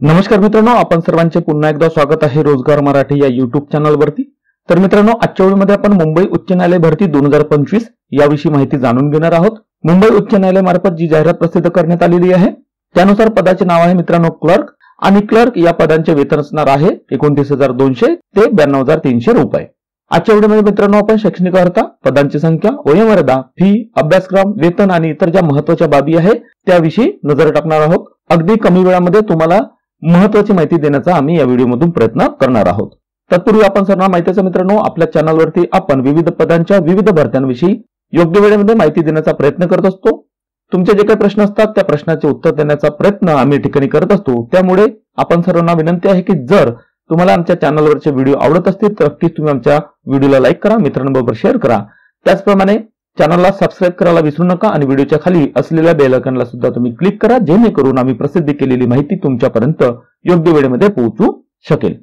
नमस्कार मित्रांनो, आपण सर्वांचे पुन्हा एकदा स्वागत आहे रोजगार मराठी या युट्यूब चॅनलवरती। तर मित्रांनो, आजच्या व्हिडिओमध्ये आपण मुंबई उच्च न्यायालय भरती 2025 याविषयी माहिती जाणून घेणार आहोत। मुंबई उच्च न्यायालय मार्फत जी जाहिरात प्रसिद्ध करण्यात आलेली आहे त्यानुसार पदाचे नाव आहे मित्रांनो क्लर्क, आणि क्लर्क या पदांचे वेतन असणार आहे 29,200 ते 92,300 रुपये। आजच्या व्हिडिओमध्ये मित्रांनो आपण शैक्षणिक अर्हता, पदांची संख्या, वयोमर्यादा, फी, अभ्यासक्रम, वेतन आणि इतर ज्या महत्त्वाच्या बाबी आहे त्याविषयी नजर टाकणार आहोत। अगदी कमी वेळामध्ये तुम्हाला महत्त्वाची माहिती देण्याचा आम्ही या व्हिडिओमधून प्रयत्न करणार आहोत। तत्पूर्वी आपण सर्वांना माहितीचं मित्रांनो, आपल्या चॅनलवरती आपण विविध पदांच्या विविध भरत्यांविषयी योग्य वेळेमध्ये माहिती देण्याचा प्रयत्न करत असतो। तुमचे जे काही प्रश्न असतात त्या प्रश्नाचे उत्तर देण्याचा प्रयत्न आम्ही ठिकाणी करत असतो। त्यामुळे आपण सर्वांना विनंती आहे की जर तुम्हाला आमच्या चॅनलवरचे व्हिडिओ आवडत असतील तर नक्कीच तुम्ही आमच्या व्हिडिओला लाईक करा, मित्रांबरोबर शेअर करा। त्याचप्रमाणे चॅनलला सबस्क्राइब करायला विसरू नका आणि व्हिडिओच्या खाली असलेल्या बेल आयकॉनला सुद्धा तुम्ही क्लिक करा, जेणेकरून आम्ही प्रसिद्ध केलेली माहिती तुमच्यापर्यंत योग्य वेळेमध्ये पोहोचू शकेल।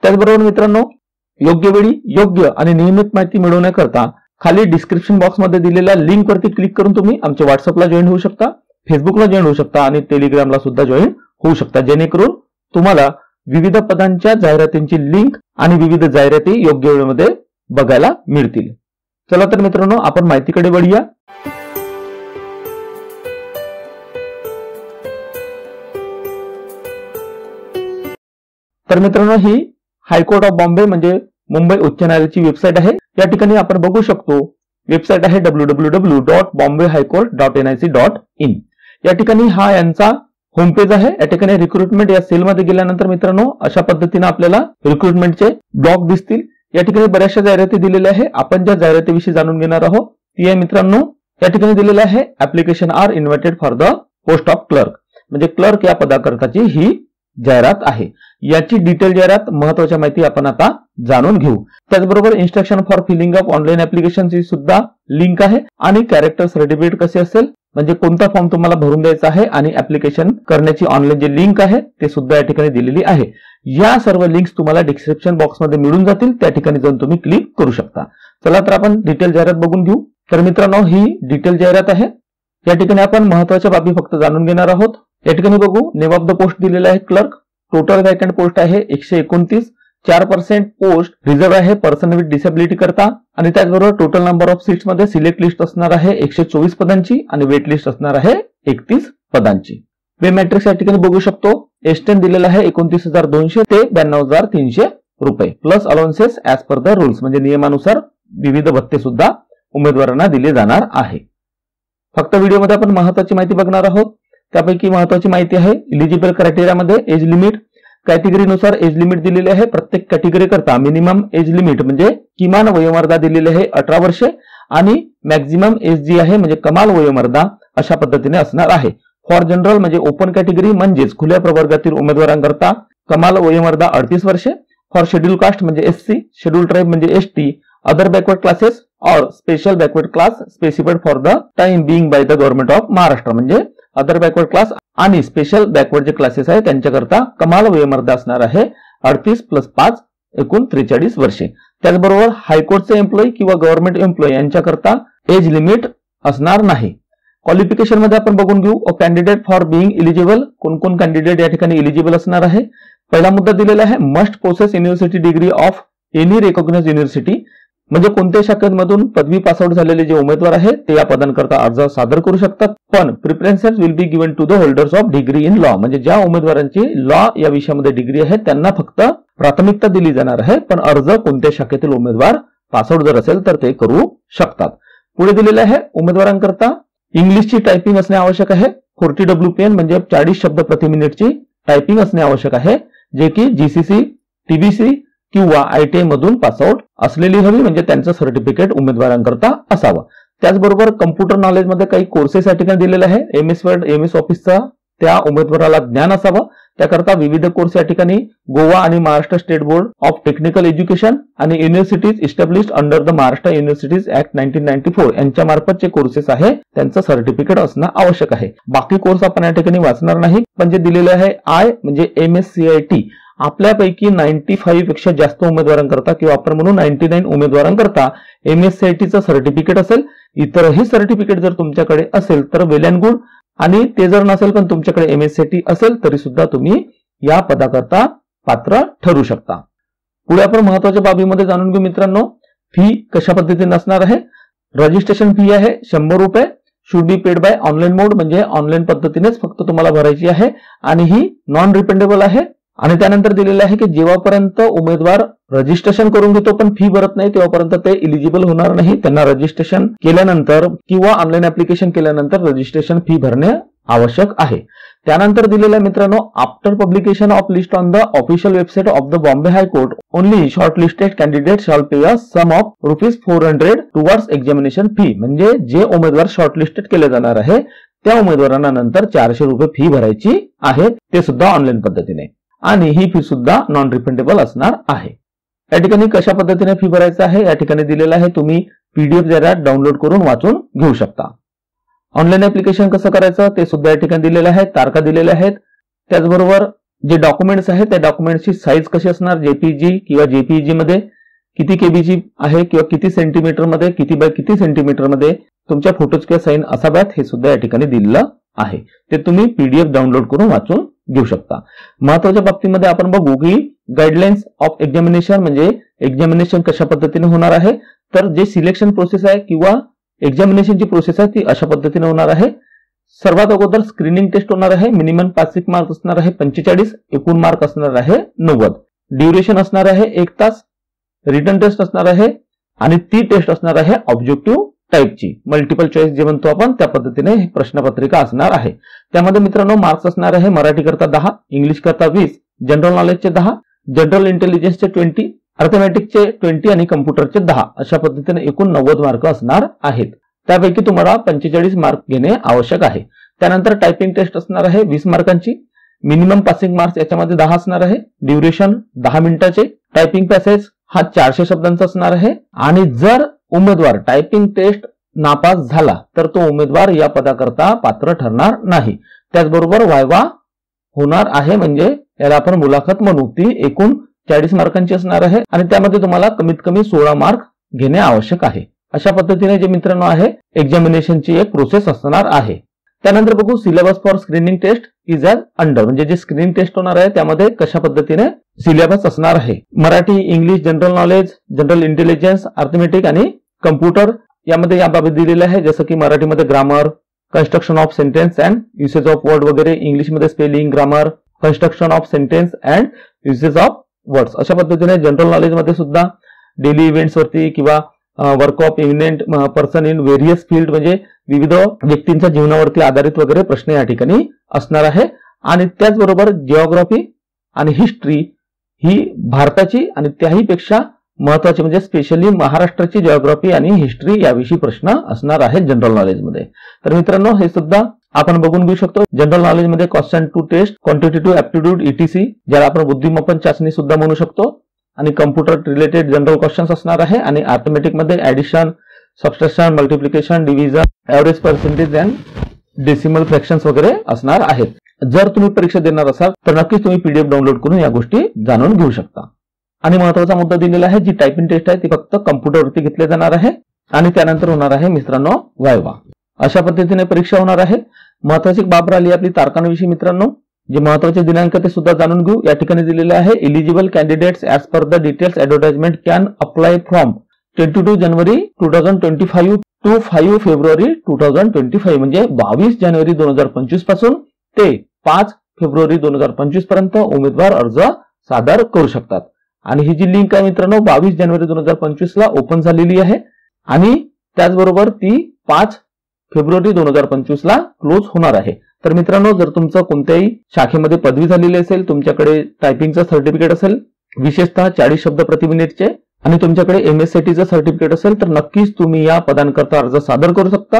त्याचबरोबर मित्रांनो, योग्य वेळी योग्य आणि नियमित माहिती मिळवण्याकरता खाली डिस्क्रिप्शन बॉक्समध्ये दिलेल्या लिंक वरती क्लिक करून तुम्ही आमच्या व्हॉट्सअपला जॉईन होऊ शकता, फेसबुकला जॉईन होऊ शकता आणि टेलिग्रामला सुद्धा जॉईन होऊ शकता, जेणेकरून तुम्हाला विविध पदांच्या जाहिरातींची लिंक आणि विविध जाहिराती योग्य वेळेमध्ये बघायला मिळतील। चला तर मित्रांनो, आपण माहितीकडे वळूया। तर मित्रांनो, ही हायकोर्ट ऑफ बॉम्बे म्हणजे मुंबई उच्च न्यायालयाची वेबसाईट आहे। या ठिकाणी आपण बघू शकतो, वेबसाईट आहे www.bombeyhighcourt.nic.in। या ठिकाणी हा यांचा होम पेज आहे। या ठिकाणी रिक्रुटमेंट या सेलमध्ये गेल्यानंतर मित्रांनो अशा पद्धतीने आपल्याला रिक्रुटमेंटचे ब्लॉग दिसतील। या ठिकाणी बऱ्याचशा जाहिराती दिलेल्या आहे। आपण ज्या जाहिरातीविषयी जाणून घेणार आहोत ती आहे मित्रांनो, या ठिकाणी दिलेलं आहे application are invited for the post of clerk, म्हणजे क्लर्क या पदाकरताची ही जाहिरात आहे। याची डिटेल जाहिरात, महत्त्वाच्या माहिती आपण आता जाणून घेऊ। त्याचबरोबर instruction for filling of online application ची सुद्धा लिंक आहे, आणि कॅरेक्टर सर्टिफिकेट कसे असेल म्हणजे कोणता फॉर्म तुम्हाला भरून द्यायचा आहे आणि ऍप्लिकेशन करण्याची ऑनलाईन जे लिंक आहे ते सुद्धा या ठिकाणी दिलेली आहे। या सर्व लिंक्स तुम्हाला डिस्क्रिप्शन बॉक्समध्ये मिळून जातील, त्या ठिकाणी जाऊन तुम्ही क्लिक करू शकता। चला तर आपण डिटेल जाहिरात बघून घेऊ। तर मित्रांनो, ही डिटेल जाहिरात आहे। या ठिकाणी आपण महत्त्वाच्या बाबी फक्त जाणून घेणार आहोत। या ठिकाणी बघू, नेम ऑफ द पोस्ट दिलेला आहे क्लर्क, टोटल वॅकंट पोस्ट आहे 129, 4% पोस्ट रिझर्व आहे पर्सन विथ डिसेबिलिटी करता, आणि त्याचबरोबर टोटल नंबर ऑफ सीट्स मध्ये सिलेक्ट लिस्ट असणार आहे 124 पदांची आणि वेट लिस्ट असणार आहे 31 पदांची। पे मॅट्रिक्स या ठिकाणी बघू शकतो, एस्टेन दिलेला आहे 29,200 ते 92,300 रुपये plus allowances as per the rules, म्हणजे नियमानुसार विविध भत्ते सुद्धा उमेदवारांना दिले जाणार आहे। फक्त व्हिडिओमध्ये आपण महत्त्वाची माहिती बघणार आहोत। त्यापैकी महत्त्वाची माहिती आहे इलिजिबल क्रायटेरियामध्ये एज लिमिट, कॅटेगरीनुसार एज लिमिट दिलेली आहे। प्रत्येक कॅटेगरी करता मिनिमम एज लिमिट म्हणजे किमान वयोमर्यादा दिलेली आहे 18 वर्षे, आणि मॅक्झिमम एज जी आहे म्हणजे कमाल वयोमर्यादा अशा पद्धतीने असणार आहे। फॉर जनरल म्हणजे ओपन कॅटेगरी म्हणजेच खुल्या प्रवर्गातील उमेदवारांकरता कमाल वयोमर्यादा 38 वर्षे। फॉर शेड्यूल कास्ट म्हणजे एससी, शेड्यूल ट्राइब म्हणजे एसटी, अदर बॅकवर्ड क्लासेस और special backward class specified for the time being by the government of Maharashtra, म्हणजे अदर बॅकवर्ड क्लास आणि स्पेशल बॅकवर्ड जे क्लासेस आहे त्यांच्याकरता कमाल वयोमर्यादा असणार आहे 38 + 5 एकूण 43 वर्षे। त्याचबरोबर हायकोर्टचे एम्प्लॉई किंवा गव्हर्नमेंट एम्प्लॉई यांच्याकरता एज लिमिट असणार नाही। क्वालिफिकेशन मध्ये आपण बघून घेऊ, a candidate for being eligible, कोण कोण कॅन्डिडेट या ठिकाणी इलिजिबल असणार आहे। पहिला मुद्दा दिलेला आहे must possess university degree of any recognised university, म्हणजे कोणत्या शाखेमधून पदवी पासआउट झालेले जे उमेदवार आहेत ते या पदांकरता अर्ज सादर करू शकतात। पण preferences will be given to the holders of degree in law, म्हणजे ज्या उमेदवारांची लॉ या विषयामध्ये डिग्री आहे त्यांना फक्त प्राथमिकता दिली जाणार आहे, पण अर्ज कोणत्या शाखेतील उमेदवार पासआउट जर असेल तर ते करू शकतात। पुढे दिलेले आहे उमेदवारांकरता इंग्लिशची टायपिंग असणे आवश्यक आहे। 40 WPN म्हणजे 40 शब्द प्रति मिनिटची टायपिंग असणे आवश्यक आहे, जे की जीसीसी, टीबीसी किंवा ITI मधून पासआउट असलेली हवी, म्हणजे त्यांचं सर्टिफिकेट उमेदवारांकरता असावं। त्याचबरोबर कम्प्युटर नॉलेज मध्ये काही कोर्सेस या ठिकाणी दिलेले आहे। MS वर्ड, MS ऑफिसचा त्या उमेदवाराला ज्ञान असावं, त्याकरता विविध कोर्स या ठिकाणी गोवा आणि Maharashtra state board of technical education आणि universities established under the Maharashtra universities act 1994 यांच्या मार्फतचे कोर्सेस आहे त्यांचं सर्टिफिकेट असणं आवश्यक आहे। बाकी कोर्स आपण या ठिकाणी वाचणार नाही, पण जे दिलेले आहे आय म्हणजे MSCIT आपल्यापैकी 95 पेक्षा जास्त उमेदवारांकरता किंवा आपण म्हणू 99 उमेदवारांकरता MSCITचं सर्टिफिकेट असेल। इतरही सर्टिफिकेट जर तुमच्याकडे असेल तर वेल अँड गुड, आणि ते जर नसेल पण तुमच्याकडे MSCIT असेल तरी सुद्धा तुम्ही या पदाकरता पात्र ठरू शकता. पुढे आपण महत्वाच्या बाबीमध्ये जाणून घेऊ मित्रांनो. फी कशा पद्धतीने असणार आहे. रजिस्ट्रेशन फी आहे 100 रुपये. Should be paid by online mode, म्हणजे ऑनलाईन पद्धतीनेच फक्त तुम्हाला भरायची आहे आणि ही नॉन रिफंडेबल आहे. आणि त्यानंतर दिलेलं आहे की जेव्हापर्यंत उमेदवार रजिस्ट्रेशन करून घेतो पण फी भरत नाही तेव्हापर्यंत ते इलिजिबल होणार नाही. त्यांना रजिस्ट्रेशन केल्यानंतर किंवा ऑनलाईन ऍप्लिकेशन केल्यानंतर रजिस्ट्रेशन फी भरणे आवश्यक आहे. त्यानंतर दिलेल्या मित्रांनो, after publication of list on the official website of the Bombay high court only shortlisted candidate shall pay a sum of ₹400 towards examination fee. म्हणजे जे उमेदवार शॉर्टलिस्टेड केले जाणार आहे त्या उमेदवारांना नंतर ₹400 फी भरायची आहे, ते सुद्धा ऑनलाईन पद्धतीने. आणि ही फी सुद्धा नॉन रिफंडेबल असणार आहे. या ठिकाणी कशा पद्धतीने फी भरायचं आहे या ठिकाणी दिलेलं आहे. तुम्ही PDF जरा डाउनलोड करून वाचून घेऊ शकता. ऑनलाईन ऍप्लिकेशन कसं करायचं ते सुद्धा या ठिकाणी दिलेलं आहे. तारखा दिलेल्या आहेत. त्याचबरोबर जे डॉक्युमेंट्स आहेत त्या डॉक्युमेंटची साईज कशी असणार, JPG किंवा JPEG मध्ये किती KBची आहे किंवा किती सेंटीमीटर मध्ये, किती बाय किती सेंटीमीटर मध्ये तुमच्या फोटोज किंवा साईन असाव्यात हे सुद्धा या ठिकाणी दिलेलं आहे. ते तुम्ही PDF डाउनलोड करून वाचून घेऊ शकता. महत्वाच्या बाबतीमध्ये आपण बघू की गाईडलाईन्स ऑफ एक्झामिनेशन, म्हणजे एक्झामिनेशन कशा पद्धतीने होणार आहे. तर जे सिलेक्शन प्रोसेस आहे किंवा एक्झामिनेशनची प्रोसेस आहे ती अशा पद्धतीने होणार आहे. सर्वात अगोदर स्क्रीनिंग टेस्ट होणार आहे. मिनिमम पासिंग मार्क असणार आहे 45, एकूण मार्क असणार आहे 90. ड्युरेशन असणार आहे 1 तास. रिटन टेस्ट असणार आहे आणि ती टेस्ट असणार आहे ऑब्जेक्टिव्ह टाईपची, मल्टिपल चॉईस जे म्हणतो आपण त्या पद्धतीने प्रश्नपत्रिका असणार आहे. त्यामध्ये मित्रांनो मार्क्स असणार आहे मराठी करता 10, इंग्लिश करता 20, जनरल नॉलेजचे 10, जनरल इंटेलिजन्सचे 20, अर्थमॅटिकचे 20 आणि कम्प्युटरचे 10 अशा पद्धतीने एकूण 90 मार्क असणार आहेत. त्यापैकी तुम्हाला 45 मार्क घेणे आवश्यक आहे. त्यानंतर टायपिंग टेस्ट असणार आहे 20 मार्कांची. मिनिमम पासिंग मार्क्स याच्यामध्ये 10 असणार आहे. ड्युरेशन 10 मिनिटाचे. टायपिंग पॅसेज हा 400 शब्दांचा असणार आहे. आणि जर उमेदवार टायपिंग टेस्ट नापास झाला तर तो उमेदवार या पदाकरता पात्र ठरणार नाही. त्याचबरोबर वायवा होणार आहे, म्हणजे याला आपण मुलाखत म्हणू. ती एकूण 40 मार्कांची असणार आहे आणि त्यामध्ये तुम्हाला कमीत कमी 16 मार्क घेणे आवश्यक आहे. अशा पद्धतीने जे मित्रांनो आहे एक्झामिनेशनची एक प्रोसेस असणार आहे. त्यानंतर बघू syllabus for screening test is as under, म्हणजे जे स्क्रीनिंग टेस्ट होणार आहे त्यामध्ये कशा पद्धतीने सिलेबस असणार आहे. Marathi, English, general knowledge, general intelligence, arithmetic आणि कम्प्युटर यामध्ये या बाबी दिलेल्या आहे. जसं की मराठीमध्ये grammar, construction of sentence and usage of word वगैरे, इंग्लिशमध्ये spelling, grammar, construction of sentence and usage of words. अशा पद्धतीने जनरल नॉलेज मध्ये सुद्धा डेली इव्हेंट्स वरती किंवा work of event person in various field, म्हणजे विविध व्यक्तींच्या जीवनावरती आधारित वगैरे प्रश्न या ठिकाणी असणार आहे. आणि त्याचबरोबर जिओग्राफी आणि हिस्ट्री ही भारताची आणि त्याही पेक्षा महत्वाची म्हणजे स्पेशली महाराष्ट्राची जिओग्राफी आणि हिस्ट्री याविषयी प्रश्न असणार आहेत जनरल नॉलेज मध्ये. तर मित्रांनो हे सुद्धा आपण बघून घेऊ शकतो. जनरल नॉलेज मध्ये question to test, quantitative aptitude ETC ज्याला आपण बुद्धिमापन चाचणी सुद्धा म्हणू शकतो, आणि कम्प्युटर रिलेटेड जनरल क्वेश्चन्स असणार आहे. आणि अर्थमॅटिक मध्ये addition, subtraction, multiplication, division, average percentage and decimal fractions वगैरे असणार आहेत. जर तुम्ही परीक्षा देणार असाल तर नक्कीच तुम्ही PDF डाउनलोड करून या गोष्टी जाणून घेऊ शकता. आणि महत्वाचा मुद्दा दिलेला आहे, जी टायपिंग टेस्ट आहे ती फक्त कम्प्युटरवरती घेतली जाणार आहे आणि त्यानंतर होणार आहे मित्रांनो वायवा. अशा पद्धतीने परीक्षा होणार आहे. महत्वाची बाब राहिली आपली तारखांविषयी मित्रांनो. जे महत्वाचे दिनांक ते सुद्धा जाणून घेऊ. या ठिकाणी दिलेले आहे eligible candidates as per the details advertisement can apply from 22 जानेवारी 2025 टू 5 फेब्रुवारी 2025, म्हणजे 22 जानेवारी 2025 पासून ते 5 फेब्रुवारी 2025 पर्यंत उमेदवार अर्ज सादर करू शकतात. आणि ही जी लिंक आहे मित्रांनो 22 जानेवारी 2025 ला ओपन झालेली आहे आणि त्याचबरोबर ती 5 फेब्रुवारी 2025 ला क्लोज होणार आहे. तर मित्रांनो जर तुमचं कोणत्याही शाखेमध्ये पदवी झालेली असेल, तुमच्याकडे टायपिंगचं सर्टिफिकेट असेल विशेषतः 40 शब्द प्रति मिनिटचे आणि तुमच्याकडे MSCTचं सर्टिफिकेट असेल तर नक्कीच तुम्ही या पदांकरता अर्ज सादर करू शकता.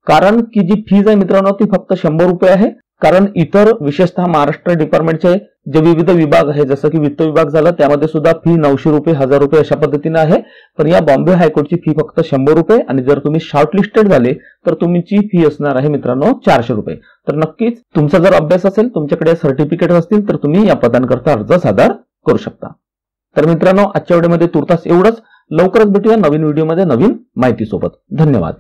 कारण की जी फीज आहे मित्रांनो ती फक्त 100 रुपये आहे. कारण इतर विशेषतः महाराष्ट्र डिपार्टमेंटचे जे विविध विभाग आहे जसं की वित्त विभाग झाला त्यामध्ये सुद्धा फी 900 रुपये 1000 रुपये अशा पद्धतीने आहे. पण या बॉम्बे हायकोर्टची फी फक्त 100 रुपये आणि जर तुम्ही शॉर्टलिस्टेड झाले तर तुमची फी असणार आहे मित्रांनो 400 रुपये. तर नक्कीच तुमचा जर अभ्यास असेल, तुमच्याकडे सर्टिफिकेट असतील तर तुम्ही या पदांकरता अर्ज सादर करू शकता. तर मित्रांनो आजच्या व्हिडिओमध्ये तुर्तास एवढंच. लवकरच भेटूया नवीन व्हिडिओमध्ये नवीन माहिती सोबत. धन्यवाद.